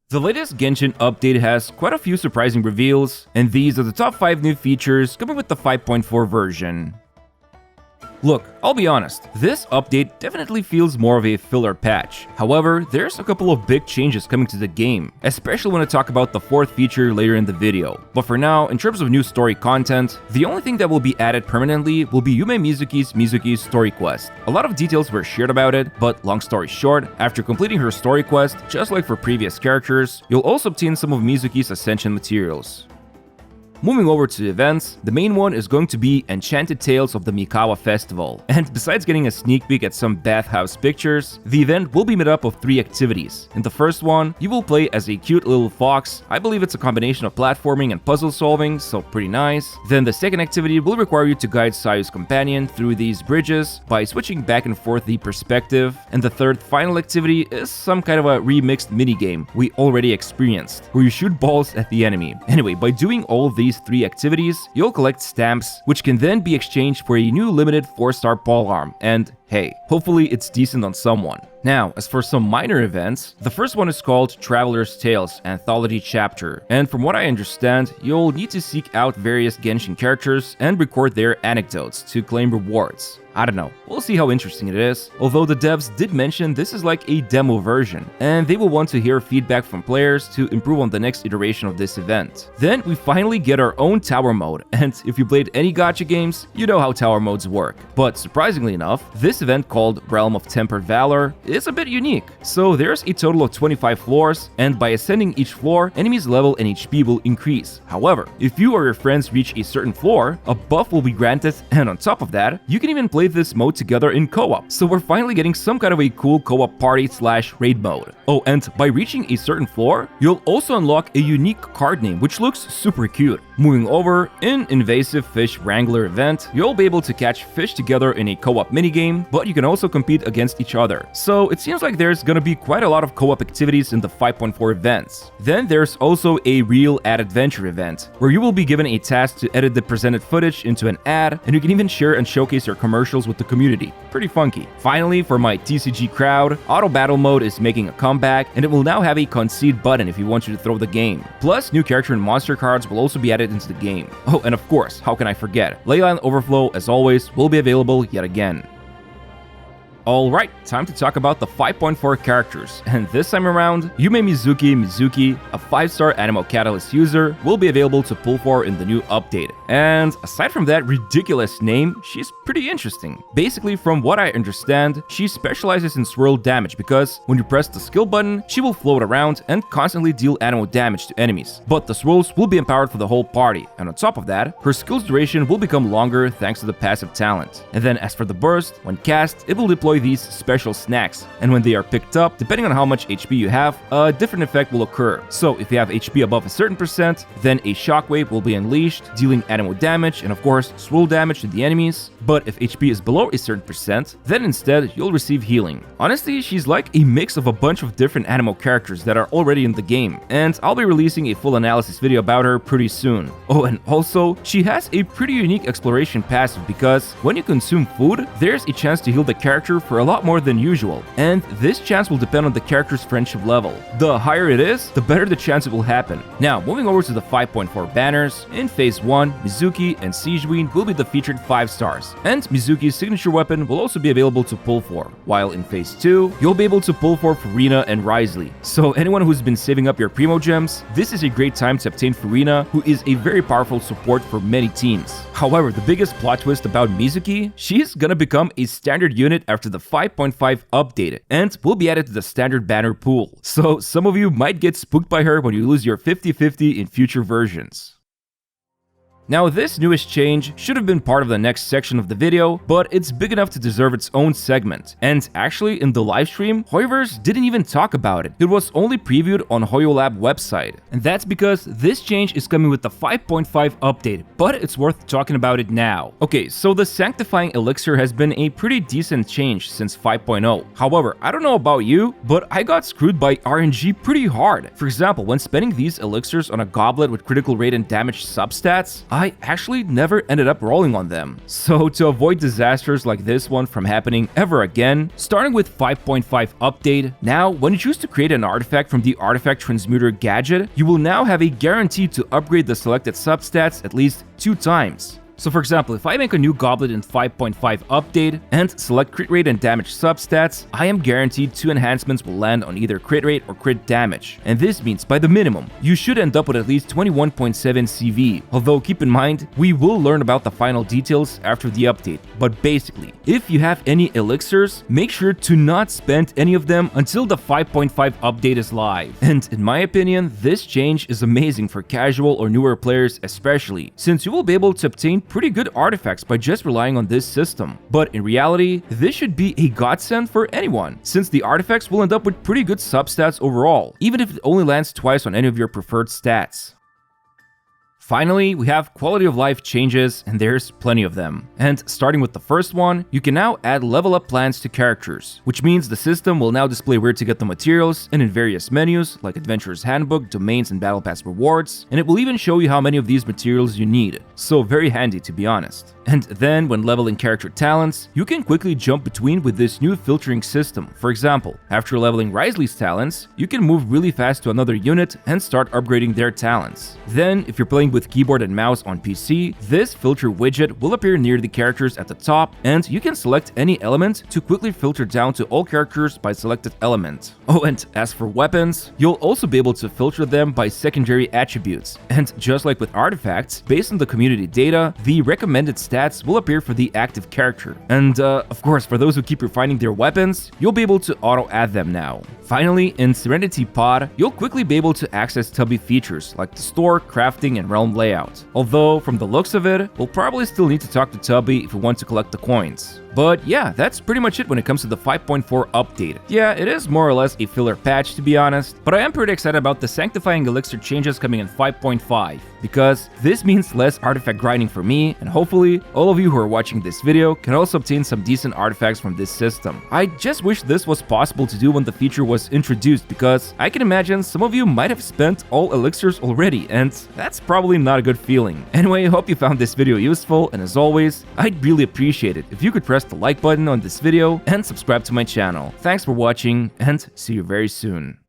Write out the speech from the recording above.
The latest Genshin update has quite a few surprising reveals, and these are the top 5 new features coming with the 5.4 version. Look, I'll be honest, this update definitely feels more of a filler patch. However, there's a couple of big changes coming to the game, especially when I talk about the 4th feature later in the video. But for now, in terms of new story content, the only thing that will be added permanently will be yumemizuki's story quest. A lot of details were shared about it, but long story short, after completing her story quest, just like for previous characters, you'll also obtain some of Mizuki's ascension materials. Moving over to events, the main one is going to be Enchanted Tales of the Mikawa Festival. And besides getting a sneak peek at some bathhouse pictures, the event will be made up of 3 activities. In the first one, you will play as a cute little fox. I believe it's a combination of platforming and puzzle solving, so pretty nice. Then the second activity will require you to guide Sayu's companion through these bridges by switching back and forth the perspective. And the third final activity is some kind of a remixed minigame we already experienced, where you shoot balls at the enemy. Anyway, by doing all of these 3 activities, you'll collect stamps, which can then be exchanged for a new limited 4-star polearm, and hey, hopefully it's decent on someone. Now, as for some minor events, the first one is called Traveler's Tales Anthology Chapter, and from what I understand, you'll need to seek out various Genshin characters and record their anecdotes to claim rewards. I don't know, we'll see how interesting it is, although the devs did mention this is like a demo version, and they will want to hear feedback from players to improve on the next iteration of this event. Then we finally get our own tower mode, and if you played any gacha games, you know how tower modes work. But surprisingly enough, this event called Realm of Tempered Valor is a bit unique. So there's a total of 25 floors, and by ascending each floor, enemies' level and HP will increase. However, if you or your friends reach a certain floor, a buff will be granted, and on top of that, you can even play this mode together in co-op. So we're finally getting some kind of a cool co-op party/raid mode. Oh, and by reaching a certain floor, you'll also unlock a unique card name, which looks super cute. Moving over, in Invasive Fish Wrangler event, you'll be able to catch fish together in a co-op minigame, but you can also compete against each other. So it seems like there's gonna be quite a lot of co-op activities in the 5.4 events. Then there's also a Real Ad Adventure event, where you will be given a task to edit the presented footage into an ad, and you can even share and showcase your commercials with the community. Pretty funky. Finally, for my TCG crowd, Auto Battle Mode is making a comeback, and it will now have a concede button if you want you to throw the game. Plus, new character and monster cards will also be added into the game. Oh, and of course, how can I forget? Leyline Overflow, as always, will be available yet again. Alright, time to talk about the 5.4 characters, and this time around, Yumemizuki, a 5-star Animo Catalyst user, will be available to pull for in the new update. And aside from that ridiculous name, she's pretty interesting. Basically, from what I understand, she specializes in swirl damage because when you press the skill button, she will float around and constantly deal Animo damage to enemies. But the swirls will be empowered for the whole party, and on top of that, her skill's duration will become longer thanks to the passive talent. And then as for the burst, when cast, it will deploy these special snacks, and when they are picked up, depending on how much HP you have, a different effect will occur. So if you have HP above a certain percent, then a shockwave will be unleashed, dealing Animo damage and of course swirl damage to the enemies. But if HP is below a certain percent, then instead you'll receive healing. Honestly, she's like a mix of a bunch of different Animo characters that are already in the game, and I'll be releasing a full analysis video about her pretty soon. Oh, and also, she has a pretty unique exploration passive because when you consume food, there's a chance to heal the character for a lot more than usual, and this chance will depend on the character's friendship level. The higher it is, the better the chance it will happen. Now, moving over to the 5.4 banners, in Phase 1, Mizuki and Sijouin will be the featured 5 stars, and Mizuki's signature weapon will also be available to pull for, while in Phase 2, you'll be able to pull for Furina and Wriothesley. So anyone who's been saving up your Primo Gems, this is a great time to obtain Furina, who is a very powerful support for many teams. However, the biggest plot twist about Mizuki, she's gonna become a standard unit after the 5.5 update, and will be added to the standard banner pool. So some of you might get spooked by her when you lose your 50-50 in future versions. Now, this newest change should have been part of the next section of the video, but it's big enough to deserve its own segment. And actually, in the livestream, Hoyoverse didn't even talk about it. It was only previewed on HoYoLab website. And that's because this change is coming with the 5.5 update, but it's worth talking about it now. Okay, so the Sanctifying Elixir has been a pretty decent change since 5.0. However, I don't know about you, but I got screwed by RNG pretty hard. For example, when spending these elixirs on a goblet with critical rate and damage substats, I actually never ended up rolling on them. So to avoid disasters like this one from happening ever again, starting with 5.5 update, now when you choose to create an artifact from the artifact transmuter gadget, you will now have a guarantee to upgrade the selected substats at least 2 times. So for example, if I make a new goblet in 5.5 update and select crit rate and damage substats, I am guaranteed 2 enhancements will land on either crit rate or crit damage. And this means by the minimum, you should end up with at least 21.7 CV. Although keep in mind, we will learn about the final details after the update. But basically, if you have any elixirs, make sure to not spend any of them until the 5.5 update is live. And in my opinion, this change is amazing for casual or newer players especially, since you will be able to obtain pretty good artifacts by just relying on this system. But in reality, this should be a godsend for anyone, since the artifacts will end up with pretty good substats overall, even if it only lands twice on any of your preferred stats. Finally, we have quality of life changes, and there's plenty of them. And starting with the first one, you can now add level up plans to characters, which means the system will now display where to get the materials and in various menus like Adventurer's Handbook, Domains, and Battle Pass rewards, and it will even show you how many of these materials you need. So very handy, to be honest. And then when leveling character talents, you can quickly jump between with this new filtering system. For example, after leveling Risley's talents, you can move really fast to another unit and start upgrading their talents. Then, if you're playing with keyboard and mouse on PC, this filter widget will appear near the characters at the top, and you can select any element to quickly filter down to all characters by selected element. Oh, and as for weapons, you'll also be able to filter them by secondary attributes. And just like with artifacts, based on the community data, the recommended stats will appear for the active character. And of course, for those who keep refining their weapons, you'll be able to auto-add them now. Finally, in Serenity Pod, you'll quickly be able to access Tubby features like the store, crafting, and realm layout. Although, from the looks of it, we'll probably still need to talk to Tubby if we want to collect the coins. But yeah, that's pretty much it when it comes to the 5.4 update. Yeah, it is more or less a filler patch to be honest, but I am pretty excited about the Sanctifying Elixir changes coming in 5.5, because this means less artifact grinding for me, and hopefully, all of you who are watching this video can also obtain some decent artifacts from this system. I just wish this was possible to do when the feature was introduced, because I can imagine some of you might have spent all elixirs already, and that's probably not a good feeling. Anyway, I hope you found this video useful, and as always, I'd really appreciate it if you could press the like button on this video and subscribe to my channel. Thanks for watching, and see you very soon.